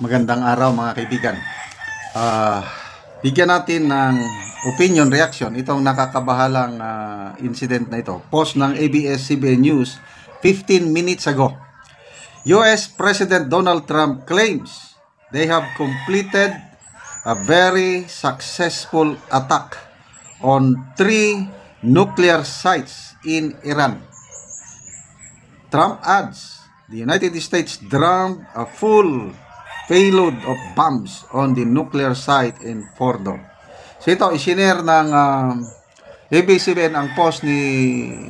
Magandang araw mga kaibigan. Bigyan natin ng opinion reaction itong nakakabahalang incident na ito. Post ng ABS-CBN News 15 minutes ago. US President Donald Trump claims they have completed a very successful attack on 3 nuclear sites in Iran. Trump adds the United States dropped a full payload of bombs on the nuclear site in Fordo. So ito, isinare ng ABS-CBN ang post ni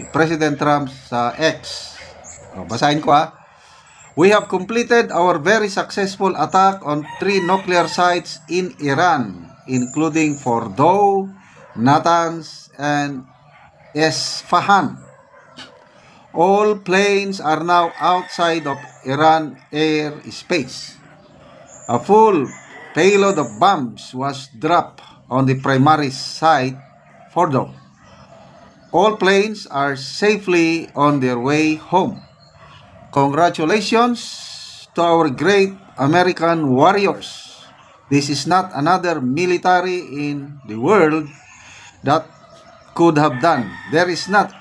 President Trump sa X. Basahin ko We have completed our very successful attack on 3 nuclear sites in Iran, including Fordo, Natanz, and Isfahan. All planes are now outside of Iran airspace. A full payload of bombs was dropped on the primary site, Fordo. All planes are safely on their way home. Congratulations to our great American warriors. This is not another military in the world that could have done. There is not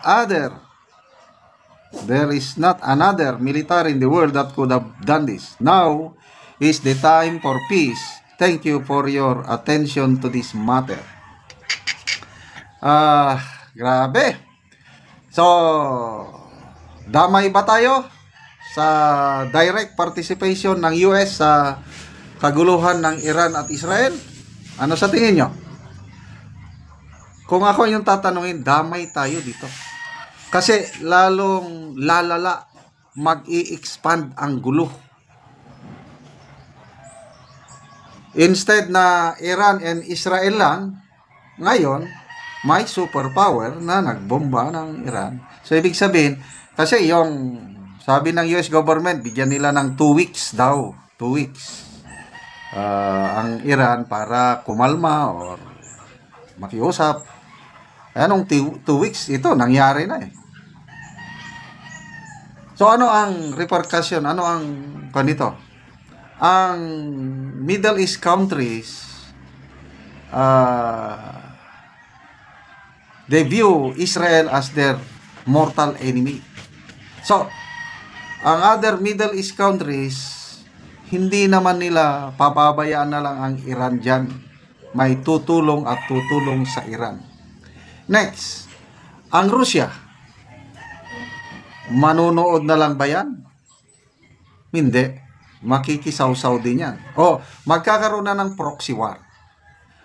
another military in the world that could have done this. Now is the time for peace. Thank you for your attention to this matter. Grabe. So, damay ba tayo sa direct participation ng US sa kaguluhan ng Iran at Israel? Ano sa tingin nyo? Kung ako yung tatanungin, damay tayo dito. Kasi lalong lalala, mag-i-expand ang gulo. Instead na Iran and Israel lang, ngayon, may superpower na nagbomba ng Iran. So, ibig sabihin, kasi yung sabi ng US government, bigyan nila ng 2 weeks daw. 2 weeks. Ang Iran para kumalma or makiusap. Anong 2 weeks? Ito, nangyari na eh. So, ano ang repercussion? Ano ang kanito? Ang Middle East countries, they view Israel as their mortal enemy. So, ang other Middle East countries, hindi naman nila papabayaan na lang ang Iran dyan. May tutulong at tutulong sa Iran. Next, ang Russia, manunood na lang ba yan? Hindi. Makikisaw-saw din yan. Magkakaroon na ng proxy war.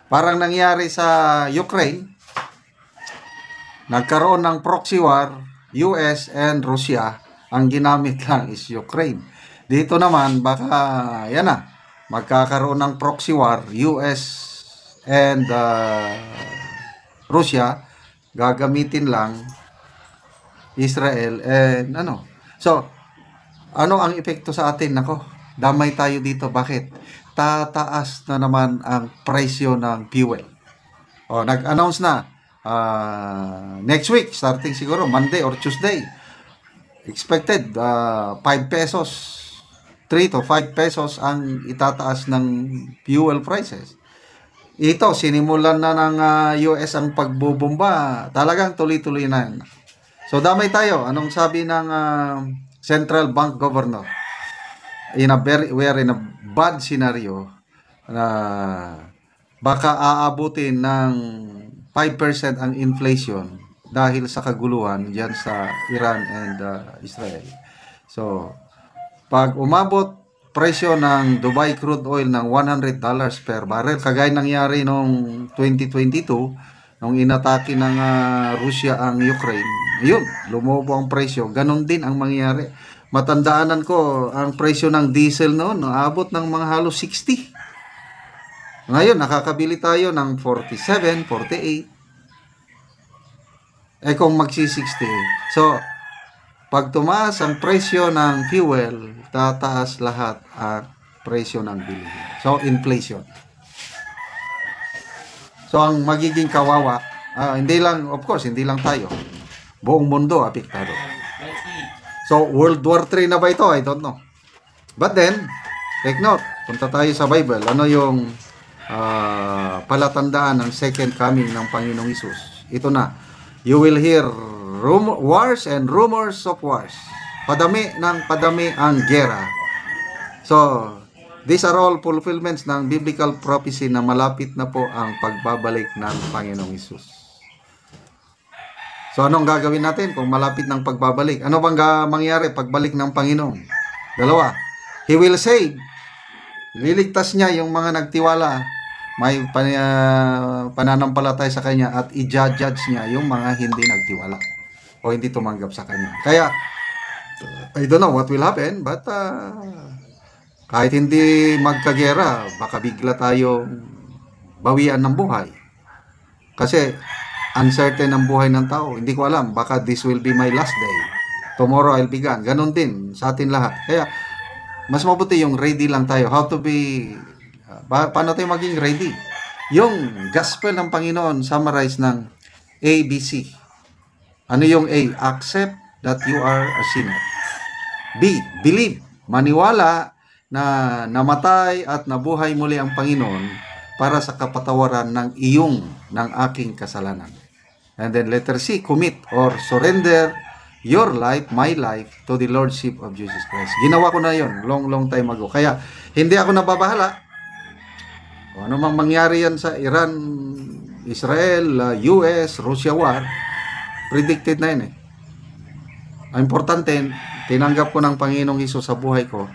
Parang nangyari sa Ukraine, nagkaroon ng proxy war, US and Russia, ang ginamit lang is Ukraine. Dito naman, baka, yan na, magkakaroon ng proxy war, US and Russia, gagamitin lang Israel and So, ano ang epekto sa atin? Nako, damay tayo dito. Bakit? Tataas na naman ang presyo ng fuel. Nag-announce na next week, starting siguro Monday or Tuesday. Expected 5 pesos, 3 to 5 pesos ang itataas ng fuel prices. Ito, sinimulan na ng US ang pagbubomba. Talagang tuloy-tuloy na yan. So, damay tayo. Anong sabi ng Central Bank Governor? We are in a bad scenario na baka aabutin ng 5% ang inflation dahil sa kaguluhan dyan sa Iran and Israel. So, pag umabot presyo ng Dubai crude oil ng $100 per barrel, kagaya nangyari noong 2022, nung inatake ng Russia ang Ukraine, yun, lumobo ang presyo. Ganon din ang mangyayari. Matandaanan ko, ang presyo ng diesel noon, naabot ng mga halos 60. Ngayon, nakakabili tayo ng 47, 48. Kung magsi-60. So, pag tumaas ang presyo ng fuel, tataas lahat ang presyo ng bilihin. So, inflation. So, ang magiging kawawa, hindi lang, of course, hindi lang tayo. Buong mundo apektado. So, World War III na ba ito? I don't know. But then, take note, punta tayo sa Bible. Ano yung palatandaan ng second coming ng Panginoong Hesus? Ito na. You will hear wars and rumors of wars. Padami ng padami ang gera. So, these are all fulfillments ng biblical prophecy na malapit na po ang pagbabalik ng Panginoong Hesus. So, anong gagawin natin kung malapit ng pagbabalik? Ano bang mangyari pagbalik ng Panginoon? Dalawa. He will save. Liligtas niya yung mga nagtiwala. May pananampalataya sa Kanya at i-judge niya yung mga hindi nagtiwala o hindi tumanggap sa Kanya. Kaya, I don't know what will happen, but kahit hindi magkagera, baka bigla tayo bawian ng buhay. Kasi uncertain ang buhay ng tao. Hindi ko alam, baka this will be my last day. Tomorrow I'll be gone. Ganon din sa atin lahat. Kaya mas mabuti yung ready lang tayo. How to be, paano tayo maging ready? Yung gospel ng Panginoon summarized ng ABC. Ano yung A? Accept that you are a sinner. B. Believe. Maniwala na namatay at nabuhay muli ang Panginoon para sa kapatawaran ng aking kasalanan. And then letter C, commit or surrender your life, my life, to the Lordship of Jesus Christ. Ginawa ko na yon long time ago. Kaya hindi ako nababahala. Kung ano mang mangyari yan sa Iran, Israel, US, Russia war, predicted na yun eh. Ang importante, tinanggap ko ng Panginoong Hesus sa buhay ko.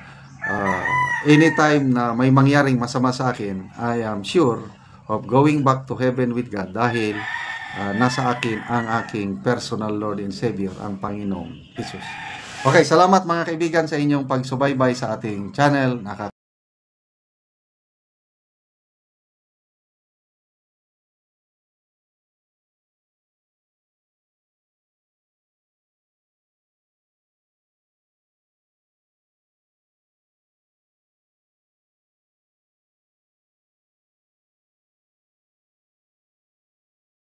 Anytime na may mangyaring masama sa akin, I am sure of going back to heaven with God dahil nasa akin ang aking personal Lord and Savior, ang Panginoong Hesus. Okay, salamat mga kaibigan sa inyong pagsubaybay sa ating channel.